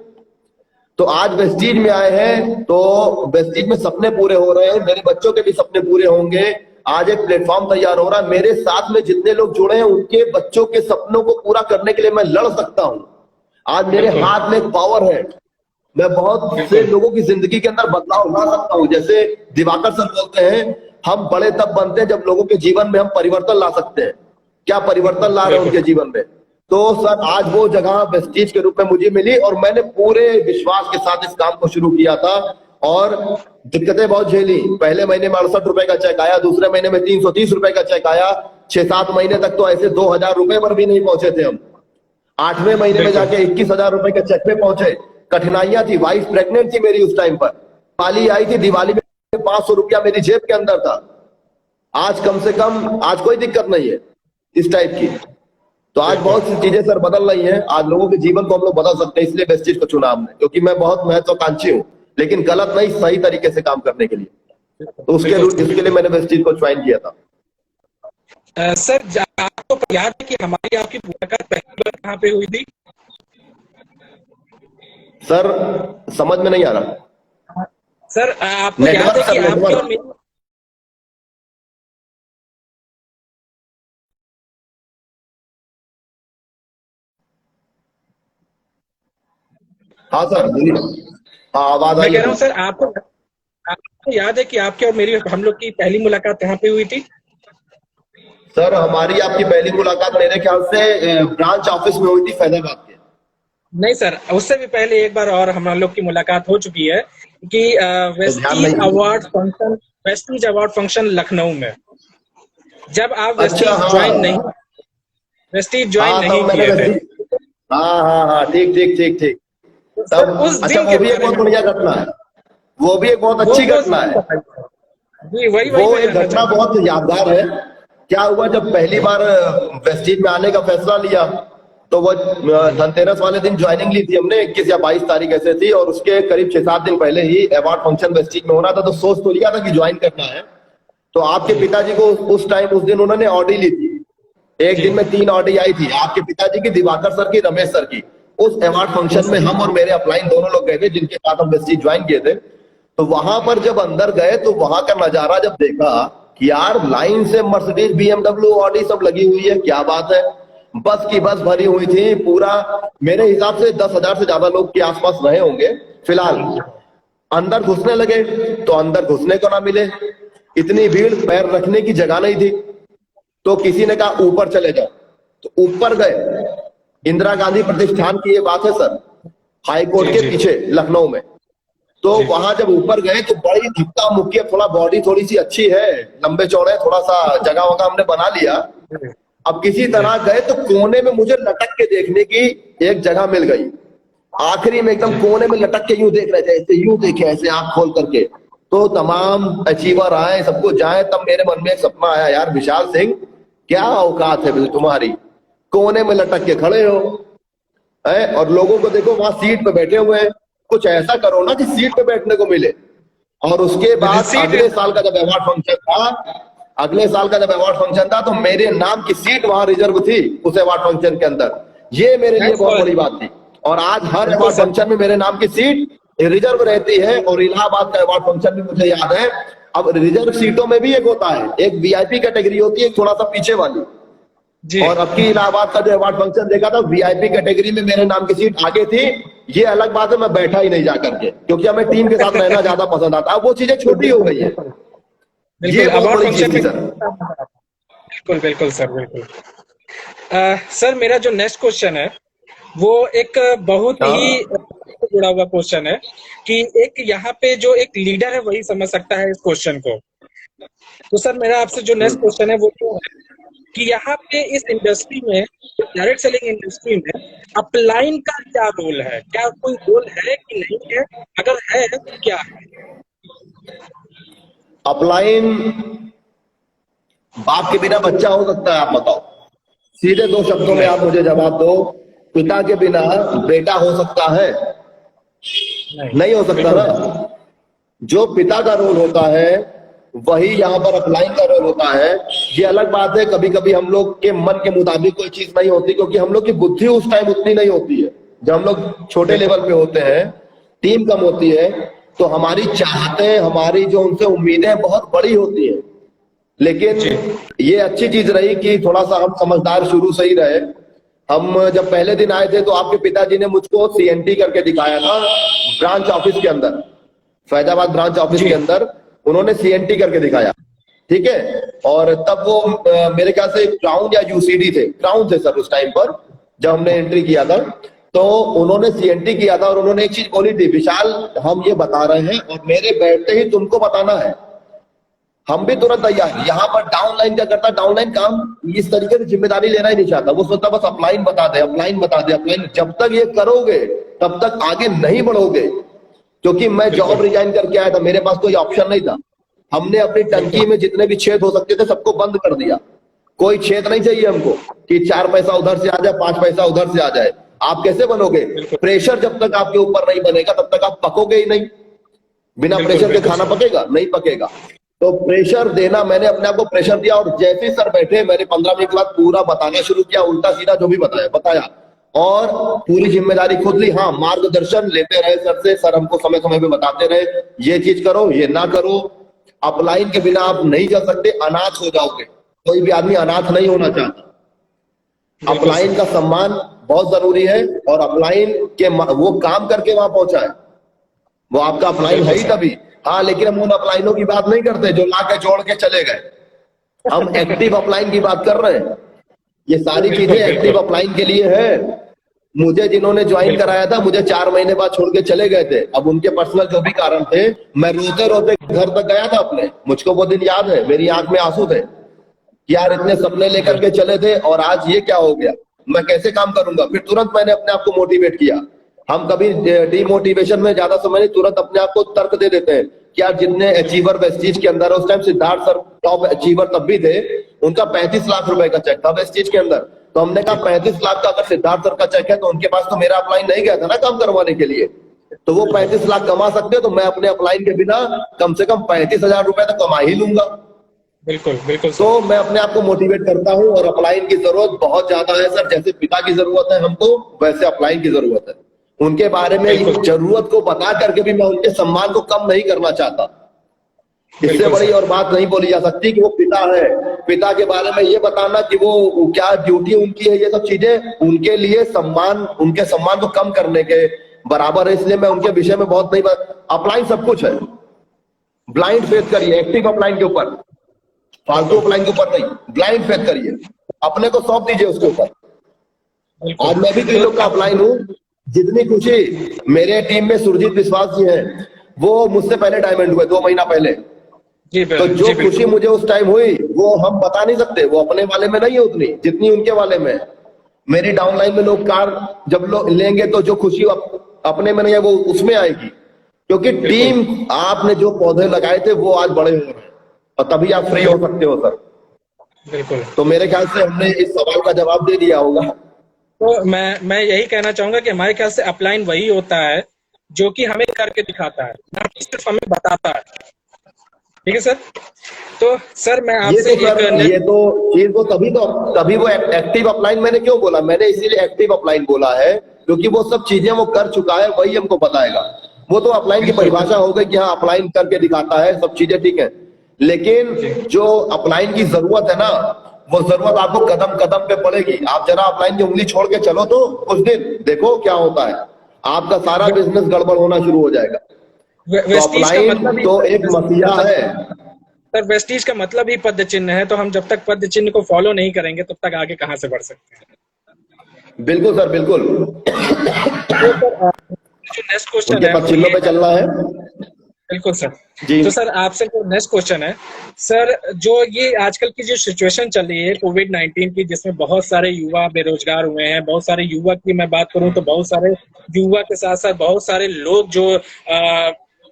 तो आज वेस्टीज में आए हैं तो वेस्टीज में सपने पूरे हो रहे हैं, मेरे बच्चों के भी सपने पूरे होंगे। आज एक प्लेटफॉर्म तैयार हो रहा है, मेरे साथ में जितने लोग जुड़े हैं उनके बच्चों के सपनों को पूरा करने के लिए मैं लड़ सकता हूं। आज मेरे बिल्कुल हाथ में एक पावर है, मैं बहुत से बिल्कुल लोगों की जिंदगी के अंदर बदलाव ला सकता हूं। जैसे दिवाकर सर बोलते हैं, हम बड़े तब बनते हैं जब लोगों के जीवन में हम परिवर्तन ला सकते हैं। क्या परिवर्तन ला रहे हैं बिल्कुल उनके जीवन में। तो सर आज वो जगह वेस्टीज के रूप में मुझे मिली और मैंने पूरे विश्वास के साथ इस काम को शुरू किया था। और दिक्कतें बहुत झेली। पहले महीने में 68 रुपए का चेक आया, दूसरे महीने में 330 रुपए का चेक आया, 6-7 महीने तक तो ऐसे 2000 रुपए पर भी नहीं पहुंचे थे हम। 8वें महीने में बिल्कुल जाके 21,000 रुपए के चेक पे पहुंचे। कठिनाइयां थी, वाइफ प्रेग्नेंट थी मेरी उस टाइम पर, दिवाली आई थी, दिवाली में 500 रुपया मेरी जेब के अंदर था। आज कम से कम आज कोई दिक्कत नहीं है इस टाइप की। तो आज बिल्कुल बहुत सी चीजें सर बदल रही हैं, आज लोगों के जीवन को हम लोग बदल सकते हैं, इसलिए वेस्टीज को चुना हमने, क्योंकि मैं बहुत महत्वाकांक्षी हूँ, लेकिन गलत नहीं सही तरीके से काम करने के लिए। तो बिल्कुल इसके लिए मैंने वेस्टीज को ज्वाइन किया था। सर, आपको याद है कि हमारी आपकी मुलाकात पहली बार कहाँ पे हुई थी? सर समझ में नहीं आ रहा। सर, आपको याद नेटवर्क है सर, कि आपकी और नेटवर्क। मेरी हाँ सर बोलिए। हाँ आवाज मैं आई कह रहा अभी। हूँ सर, आपको याद है कि आपकी और मेरी हम लोग की पहली मुलाकात कहाँ पे हुई थी? सर हमारी आपकी पहली मुलाकात मेरे ख्याल से ब्रांच ऑफिस में हुई थी फैजाबाद के। नहीं सर, उससे भी पहले एक बार और हम लोग की मुलाकात हो चुकी है कि तो ध्यान नहीं। वेस्टीज अवार्ड फंक्शन लखनऊ में, जब आप अच्छा हाँ। वेस्टीज ज्वाइन हाँ नहीं तब मैंने किए थे। वेस्टीज, हाँ हाँ हाँ ठीक ठीक ठीक ठीक। तो सर, उस तब अच्छा, दिन वो के भी एक बारे बहुत में बढ़िया घटना है, वो भी एक बहुत अच्छी वो घटना सीन है। बताइए। जी, वही वो मैं एक जानना घटना चाहता हूँ। बहुत यादगार है। क्या हुआ, जब पहली बार वेस्टीज में आने का फैसला लिया, तो वो धनतेरस वाले दिन ज्वाइनिंग ली थी हमने, 21 या 22 तारीख ऐसे थी, और उसके करीब 6-7 दिन पहले ही अवार्ड फंक्शन वेस्टिज में हो रहा था, तो सोच तो लिया था कि ज्वाइन करना है। तो आपके पिताजी को उस दिन उन्होंने ऑडी ली थी, एक दिन में 3 ऑडी आई थी, आपके पिताजी की, दिवाकर सर की, रमेश सर की। उस अवार्ड फंक्शन में हम और मेरे अपलाइन दोनों लोग गए थे, जिनके साथ हम वेस्टिज ज्वाइन किए थे। तो वहां पर जब अंदर गए तो वहां का नजारा जब देखा कि यार लाइन से मर्सिडीज, BMW, ऑडी सब लगी हुई है, क्या बात है। बस की बस भरी हुई थी, पूरा मेरे हिसाब से 10,000 से ज्यादा लोग के आसपास रहे होंगे। फिलहाल अंदर घुसने लगे तो अंदर घुसने को ना मिले, इतनी भीड़, पैर रखने की जगह नहीं थी। तो किसी ने कहा ऊपर चले जाओ, तो ऊपर गए। इंदिरा गांधी प्रतिष्ठान की ये बात है सर, हाई कोर्ट के पीछे लखनऊ में। तो वहां जब ऊपर गए तो बड़ी धक्का मुक्की, थोड़ा बॉडी थोड़ी सी अच्छी है, लंबे चौड़े, थोड़ा सा जगह वगह हमने बना लिया। अब किसी तरह गए तो कोने में मुझे लटक के देखने की एक जगह मिल गई, आखिरी में एकदम कोने में लटक के यूं देख रहे थे, ऐसे यूं देखे, ऐसे आंख खोल करके। तो तमाम अचीवर आए, सबको जाए, तब मेरे मन में एक सपना आया, यार विशाल सिंह, क्या औकात है तुम्हारी, कोने में लटक के खड़े हो है, और लोगों को देखो वहां सीट पे बैठे हुए हैं। कुछ ऐसा करो ना कि सीट पे बैठने को मिले। और उसके बाद अगले साल का जब अवार्ड फंक्शन था तो मेरे नाम की सीट वहां रिजर्व थी उस अवार्ड फंक्शन के अंदर। ये मेरे लिए बहुत बड़ी बात थी। और आज हर अवार्ड फंक्शन में मेरे नाम की सीट रिजर्व रहती है। और इलाहाबाद का अवार्ड फंक्शन भी मुझे याद है। अब रिजर्व सीटों में भी एक होता है, एक VIP कैटेगरी होती है, थोड़ा सा पीछे वाली। और अब की इलाहाबाद का जो अवार्ड फंक्शन देखा था, VIP कैटेगरी में मेरे नाम की सीट आगे थी। ये अलग बात है, मैं बैठा ही नहीं जाकर के, क्योंकि हमें टीम के साथ रहना ज्यादा पसंद आता है। अब वो चीजें छोटी हो गई है। ये अवार्ड फंक्शन में, सर। बिल्कुल बिल्कुल सर, बिल्कुल। सर मेरा जो नेक्स्ट क्वेश्चन है वो एक बहुत ही जुड़ा हुआ क्वेश्चन है कि एक यहाँ पे जो एक लीडर है वही समझ सकता है इस क्वेश्चन को। तो सर मेरा आपसे जो नेक्स्ट क्वेश्चन है वो तो है कि यहाँ पे इस इंडस्ट्री में, डायरेक्ट सेलिंग इंडस्ट्री में अपलाइन का क्या रोल है? क्या कोई रोल है कि नहीं है? अगर है तो क्या है? अपलाइन बाप के बिना बच्चा हो सकता है, आप बताओ। सीधे 2 शब्दों में आप मुझे जवाब दो, पिता के बिना बेटा हो सकता है? नहीं हो सकता ना। जो पिता का रोल होता है वही यहाँ पर अपलाइन का रोल होता है। ये अलग बात है, कभी कभी हम लोग के मन के मुताबिक कोई चीज नहीं होती, क्योंकि हम लोग की बुद्धि उस टाइम उतनी नहीं होती है। जब हम लोग छोटे लेवल पे होते हैं, टीम कम होती है, तो हमारी चाहतें, हमारी जो उनसे उम्मीदें बहुत बड़ी होती है। लेकिन ये अच्छी चीज रही कि थोड़ा सा हम समझदार शुरू से ही रहे। हम जब पहले दिन आए थे तो आपके पिताजी ने मुझको CNT करके दिखाया था ब्रांच ऑफिस के अंदर, फैजाबाद ब्रांच ऑफिस के अंदर उन्होंने CNT करके दिखाया, ठीक है। और तब वो मेरे ख्याल से क्राउन या UCD थे, क्राउन थे सर उस टाइम पर जब हमने एंट्री किया था। तो उन्होंने CNT किया था और उन्होंने एक चीज बोली थी, विशाल हम ये बता रहे हैं और मेरे बैठते ही तुमको बताना है। हम भी तुरंत तैयार। यहाँ पर डाउनलाइन क्या करता है, डाउनलाइन काम इस तरीके से जिम्मेदारी लेना ही नहीं चाहता। वो सोचता बस अपलाइन बता दे, अपलाइन बता दे, अपलाइन। जब तक ये करोगे तब तक आगे नहीं बढ़ोगे। क्योंकि मैं जॉब रिजाइन करके आया था, मेरे पास कोई ऑप्शन नहीं था। हमने अपनी टंकी में जितने भी छेद हो सकते थे सबको बंद कर दिया। कोई छेद नहीं चाहिए हमको कि 4 पैसा उधर से आ जाए, 5 पैसा उधर से आ जाए। आप कैसे बनोगे? प्रेशर जब तक आपके ऊपर नहीं बनेगा तब तक आप पकोगे ही नहीं। बिना प्रेशर के खाना पकेगा? नहीं पकेगा। तो प्रेशर देना, मैंने अपने आप को प्रेशर दिया। और जैसे ही सर बैठे, मैंने 15 मिनट के बाद पूरा बताना शुरू किया, उल्टा सीधा जो भी बताया और पूरी जिम्मेदारी खुद ली। हाँ, मार्गदर्शन लेते रहे सर से। सर हमको समय समय पे बताते रहे, ये चीज करो, ये ना करो। अपलाइन के बिना आप नहीं चल सकते, अनाथ हो जाओगे। कोई भी आदमी अनाथ नहीं होना चाहता। अपलाइन का सम्मान बहुत जरूरी है। और अपलाइन के वो काम करके वहां पहुंचा है, वो आपका अपलाइन है ही तभी। हाँ, लेकिन हम उन अपलाइनों की बात नहीं करते जो ला के जोड़ के चले गए। हम एक्टिव अपलाइन की बात कर रहे हैं। ये सारी चीजें एक्टिव अपलाइन के लिए है। मुझे जिन्होंने ज्वाइन कराया था, मुझे 4 महीने बाद छोड़ के चले गए थे। अब उनके पर्सनल जो भी कारण थे, मैं रोते रोते घर तक गया था अपने। मुझको वो दिन याद है, मेरी आंख में आंसू थे। यार इतने सपने लेकर के चले थे और आज ये क्या हो गया, मैं कैसे काम करूंगा। फिर तुरंत मैंने अपने आप को मोटिवेट किया। हम कभी डीमोटिवेशन में ज्यादा समय नहीं, तुरंत अपने आप को तर्क दे देते हैं। क्या जितने अचीवर वेस्टीज के अंदर, उस time Siddharth sir top achiever तब भी थे, उनका 35 लाख रुपए का चेक था वेस्टीज के अंदर। तो हमने कहा 35 लाख का अगर सिद्धार्थ सर का चेक है तो उनके पास तो मेरा अपलाइन नहीं गया था ना काम करवाने के लिए, तो वो 35 लाख कमा सकते हैं, तो मैं अपने अपलाइन के बिना कम से कम 35,000 रुपए तो कमा ही लूंगा। बिल्कुल बिल्कुल सर। तो मैं अपने आप को मोटिवेट करता हूँ, और अपलाइन की जरूरत बहुत ज्यादा है सर। जैसे पिता की जरूरत है हमको, वैसे अपलाइन की जरूरत है। उनके बारे में बिल्कुल। जरूरत को बता करके भी मैं उनके सम्मान को कम नहीं करना चाहता। इससे बिल्कुल बड़ी सर। और बात नहीं बोली जा सकती कि वो पिता है। पिता के बारे में ये बताना कि वो क्या ड्यूटी उनकी है, ये सब चीजें उनके लिए सम्मान, उनके सम्मान को कम करने के बराबर है। इसलिए मैं उनके विषय में बहुत नहीं अपलाइन सब कुछ है। ब्लाइंड फेथ करिए एक्टिव अपलाइन के ऊपर, फालतू अपलाइन के ऊपर नहीं, ब्लाइंड फेथ करिए, अपने को सौंप दीजिए उसके ऊपर। बिल्कुल। आज मैं भी कई लोग का अपलाइन हूँ। जितनी खुशी मेरे टीम में सुरजीत विश्वास जी हैं, वो मुझसे पहले डायमंड हुए 2 महीना पहले। जी तो जो जी खुशी मुझे उस टाइम हुई वो हम बता नहीं सकते, वो अपने वाले में नहीं है उतनी जितनी उनके वाले में। मेरी डाउनलाइन में लोग कार जब लोग लेंगे तो जो खुशी अपने में नहीं है वो उसमें आएगी, क्योंकि टीम आपने जो पौधे लगाए थे वो आज बड़े हो रहे हैं, और तभी आप फ्री हो सकते हो सर। बिल्कुल। तो मेरे ख्याल से हमने इस सवाल का जवाब दे दिया होगा। तो मैं यही कहना चाहूंगा कि हमारे ख्याल से अपलाइन वही होता है जो कि हमें करके दिखाता है, ना कि सिर्फ हमें बताता है। ठीक है सर। तो सर मैं आपसे ये तो चीज वो तभी वो एक्टिव अपलाइन मैंने क्यों बोला, मैंने इसीलिए एक्टिव अपलाइन बोला है क्योंकि वो सब चीजें वो कर चुका है, वही हमको बताएगा। वो तो अपलाइन की परिभाषा हो गई कि हाँ अपलाइन करके दिखाता है, सब चीजें ठीक है, लेकिन जो अपलाइन की जरूरत है ना, वो जरूरत आपको कदम कदम पे पड़ेगी। आप जरा अपलाइन की उंगली छोड़ के चलो तो कुछ दिन देखो क्या होता है, आपका सारा बिजनेस गड़बड़ होना शुरू हो जाएगा। तो अपलाइन तो एक मसीहा है सर। वेस्टीज का मतलब ही पद चिन्ह है, तो हम जब तक पद चिन्ह को फॉलो नहीं करेंगे तब तक आगे कहां से बढ़ सकते हैं। बिल्कुल सर बिल्कुल। जो नेक्स्ट क्वेश्चन है पद चिन्हों पे चलना है। बिल्कुल सर। जी। तो सर आपसे जो नेक्स्ट क्वेश्चन है सर, जो ये आजकल की जो सिचुएशन चल रही है कोविड-19 की, जिसमें बहुत सारे युवा बेरोजगार हुए हैं, बहुत सारे युवा की मैं बात करूं तो बहुत सारे युवा के साथ साथ बहुत सारे लोग जो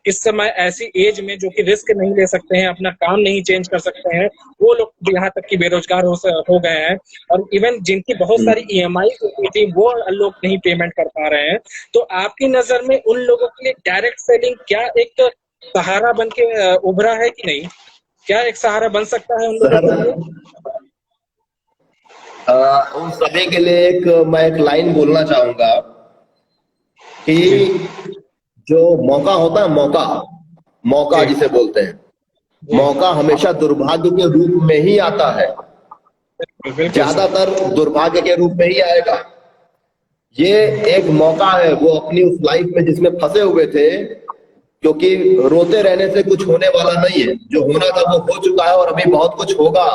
इस समय ऐसी एज में जो कि रिस्क नहीं ले सकते हैं, अपना काम नहीं चेंज कर सकते हैं, वो लोग यहाँ तक कि बेरोजगार हो गए हैं। और इवन जिनकी बहुत सारी ईएमआई होती थी वो लोग नहीं पेमेंट कर पा रहे हैं। तो आपकी नजर में उन लोगों के लिए डायरेक्ट सेलिंग क्या एक सहारा बन के उभरा है कि नहीं? क्या एक सहारा बन सकता है उन लोगों के लिए? उन सभी के लिए मैं एक लाइन बोलना चाहूंगा कि जो मौका होता है, मौका जिसे बोलते हैं, मौका हमेशा दुर्भाग्य के रूप में ही आता है, ज्यादातर दुर्भाग्य के रूप में ही आएगा। ये एक मौका है, वो अपनी उस लाइफ में जिसमें फंसे हुए थे, क्योंकि रोते रहने से कुछ होने वाला नहीं है, जो होना था वो हो चुका है और अभी बहुत कुछ होगा।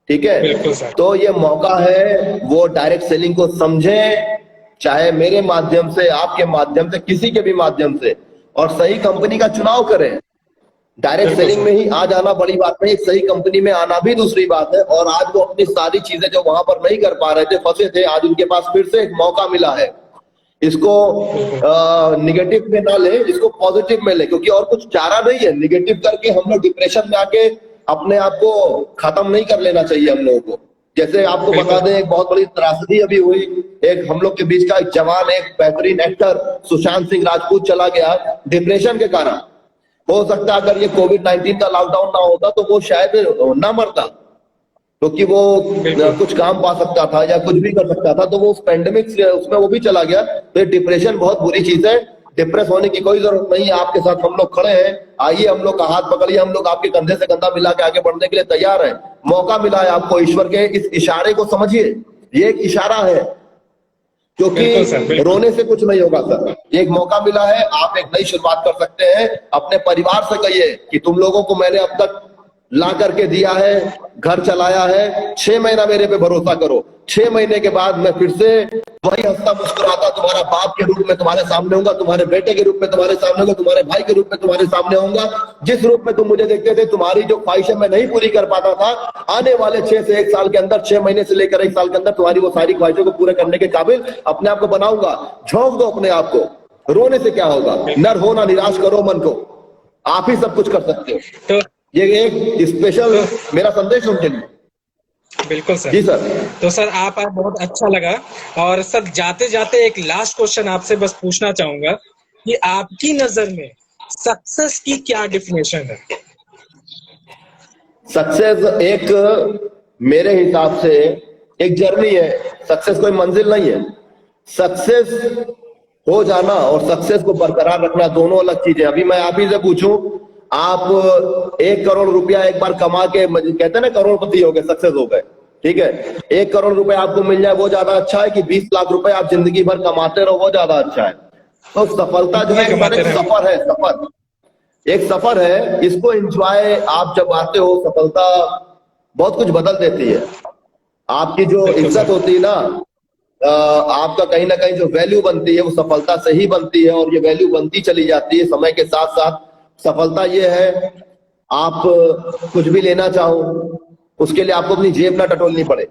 ठीक है, तो ये मौका है, वो डायरेक्ट सेलिंग को समझें, चाहे मेरे माध्यम से, आपके माध्यम से, किसी के भी माध्यम से, और सही कंपनी का चुनाव करें। डायरेक्ट सेलिंग में ही आ जाना बड़ी बात नहीं, सही कंपनी में आना भी दूसरी बात है। और आज वो अपनी सारी चीजें जो वहां पर नहीं कर पा रहे थे, फंसे थे, आज उनके पास फिर से एक मौका मिला है। इसको निगेटिव में ना ले, इसको पॉजिटिव में ले, क्योंकि और कुछ चारा नहीं है। निगेटिव करके हम लोग डिप्रेशन में आके अपने आप को खत्म नहीं कर लेना चाहिए हम लोगों को। जैसे आपको बता दें, एक बहुत बड़ी त्रासदी अभी हुई, एक हम लोग के बीच का एक जवान, एक बेहतरीन एक्टर सुशांत सिंह राजपूत चला गया डिप्रेशन के कारण। हो सकता है अगर ये कोविड-19 का लॉकडाउन ना होता तो वो शायद ना मरता, क्योंकि वो कुछ काम पा सकता था या कुछ भी कर सकता था, तो वो उस पेंडेमिक से उसमें वो भी चला गया। तो ये डिप्रेशन बहुत बुरी चीज है, डिप्रेस होने की कोई जरूरत नहीं है। आपके साथ हम लोग खड़े हैं, आइए हम लोग का हाथ पकड़िए, हम लोग आपके कंधे से कंधा मिला के आगे बढ़ने के लिए तैयार हैं। मौका मिला है आपको, ईश्वर के इस इशारे को समझिए, ये एक इशारा है, क्योंकि रोने से कुछ नहीं होगा सर। एक मौका मिला है, आप एक नई शुरुआत कर सकते हैं। अपने परिवार से कहिए कि तुम लोगों को मैंने अब तक ला करके दिया है, घर चलाया है, 6 महीना मेरे पे भरोसा करो। 6 महीने के बाद मैं फिर से वही हंसता मुस्कुराता तुम्हारा बाप के रूप में तुम्हारे सामने होऊंगा, तुम्हारे बेटे के रूप में तुम्हारे सामने होऊंगा, तुम्हारे भाई के रूप में तुम्हारे सामने होऊंगा। जिस रूप में तुम मुझे देखते थे, तुम्हारी जो ख्वाहिशें मैं नहीं पूरी कर पाता था, आने वाले 6 से 1 साल के अंदर, 6 महीने से लेकर 1 साल के अंदर तुम्हारी वो सारी ख्वाहिशों को पूरे करने के काबिल अपने आप को बनाऊंगा। झोंक दो अपने आप को, रोने से क्या होगा। नर हो ना निराश करो मन को, आप ही सब कुछ कर सकते हो। ये एक स्पेशल मेरा संदेश उनके लिए। बिल्कुल सर। जी सर। तो सर आप आए बहुत अच्छा लगा। और सर जाते जाते एक लास्ट क्वेश्चन आपसे बस पूछना चाहूंगा कि आपकी नजर में सक्सेस की क्या डिफिनेशन है? सक्सेस एक, मेरे हिसाब से एक जर्नी है। सक्सेस कोई मंजिल नहीं है। सक्सेस हो जाना और सक्सेस को बरकरार रखना दोनों अलग चीजें। अभी मैं आप ही से पूछूं, आप 1 करोड़ रुपया एक बार कमा के, कहते हैं ना करोड़पति हो गए, सक्सेस हो गए, ठीक है। 1 करोड़ रुपए आपको मिल जाए वो ज्यादा अच्छा है कि 20 लाख रुपए आप जिंदगी भर कमाते रहो, वो ज्यादा अच्छा है। तो सफलता जो ये है सर कमाते एक रहे। सफर है, सफर एक सफर है। इसको एंजॉय आप जब आते हो, सफलता बहुत कुछ बदल देती है। आपकी जो बिल्कुल इज्जत सर। होती है ना, आपका कहीं ना कहीं जो वैल्यू बनती है वो सफलता से ही बनती है, और ये वैल्यू बनती चली जाती है समय के साथ साथ। सफलता ये है, आप कुछ भी लेना चाहो उसके लिए आपको अपनी जेब ना टटोलनी पड़े।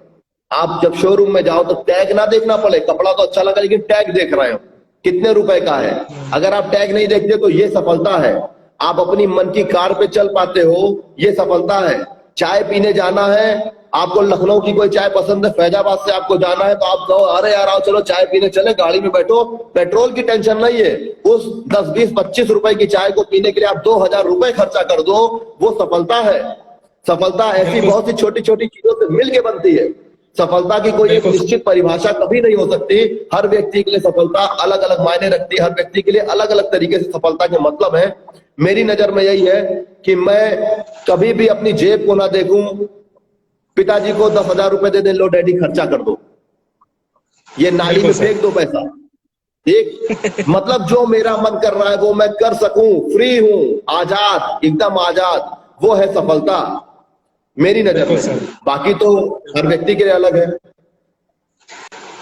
आप जब शोरूम में जाओ तो टैग ना देखना पड़े। कपड़ा तो अच्छा लगा लेकिन टैग देख रहे हो कितने रुपए का है। अगर आप टैग नहीं देखते तो ये सफलता है। आप अपनी मन की कार पे चल पाते हो, ये सफलता है। चाय पीने जाना है, आपको लखनऊ की कोई चाय पसंद है, फैजाबाद से आपको जाना है, तो आप कहो अरे यार आओ चलो चाय पीने चले, गाड़ी में बैठो, पेट्रोल की टेंशन नहीं है। उस 10, 20, 25 रुपए की चाय को पीने के लिए आप 2000 रुपए खर्चा कर दो, वो सफलता है। सफलता ऐसी बिल्कुल बहुत सी छोटी छोटी चीजों से मिलके बनती है। सफलता की कोई एक बिल्कुल सर। निश्चित परिभाषा कभी नहीं हो सकती। हर व्यक्ति के लिए सफलता अलग अलग मायने रखती है, हर व्यक्ति के लिए अलग अलग तरीके से सफलता के मतलब है। मेरी नजर में यही है कि मैं कभी भी अपनी जेब को ना देखूं, पिताजी को 10,000 रुपए दे दे, लो डैडी खर्चा कर दो, ये नाली बिल्कुल में सर। फेंक दो पैसा। एक मतलब जो मेरा मन कर रहा है वो मैं कर सकूं, फ्री हूं, आजाद, एकदम आजाद, वो है सफलता मेरी नजर बिल्कुल में। सर। बाकी तो हर व्यक्ति के लिए अलग है।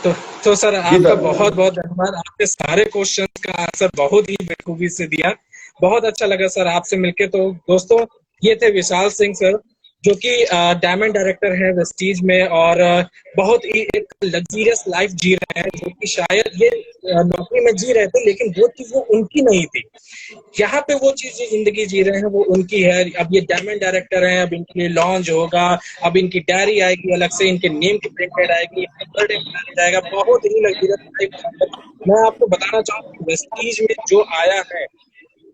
तो तो सर जी आपका सर। बहुत बहुत धन्यवाद। आपके सारे क्वेश्चंस का आंसर बहुत ही बेखूबी से दिया। बहुत अच्छा लगा सर आपसे मिलके। तो दोस्तों ये थे विशाल सिंह सर, जो कि डायमंड डायरेक्टर है वेस्टीज में, और बहुत ही एक लग्जरियस लाइफ जी रहे हैं, जो कि शायद ये नौकरी में जी रहे थे लेकिन वो चीज वो उनकी नहीं थी। यहाँ पे वो चीज जो जिंदगी जी रहे हैं वो उनकी है। अब ये डायमंड डायरेक्टर हैं, अब इनके लिए लॉन्च होगा, अब इनकी डायरी आएगी अलग से, इनके नेम की प्रिंटेड आएगी, इनका बर्थडे मनाया जाएगा, बहुत ही लग्जरियस लाइफ। मैं आपको बताना चाहूँ वेस्टीज में जो आया है,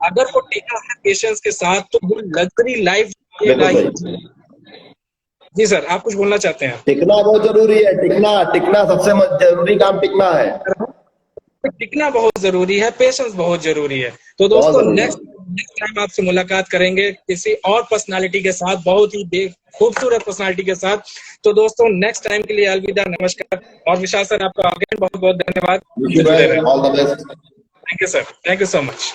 अगर वो टिका है पेशेंस के साथ तो वो लग्जरी लाइफ जिएगा बिल्कुल ही। सही। जी सर, आप कुछ बोलना चाहते हैं? टिकना बहुत जरूरी है, टिकना टिकना सबसे जरूरी काम टिकना है। टिकना बहुत जरूरी है, पेशेंस बहुत जरूरी है। तो बहुत दोस्तों जरूरी नेक्स्ट है। नेक्स्ट टाइम आपसे मुलाकात करेंगे किसी और पर्सनालिटी के साथ, बहुत ही खूबसूरत पर्सनालिटी के साथ। तो दोस्तों नेक्स्ट टाइम के लिए अलविदा, नमस्कार। और विशाल सर आपका अगेन बहुत बहुत धन्यवाद। विश यू हमसे जुड़े बेस्ट, रहे। All the best. Thank you sir, thank you so much.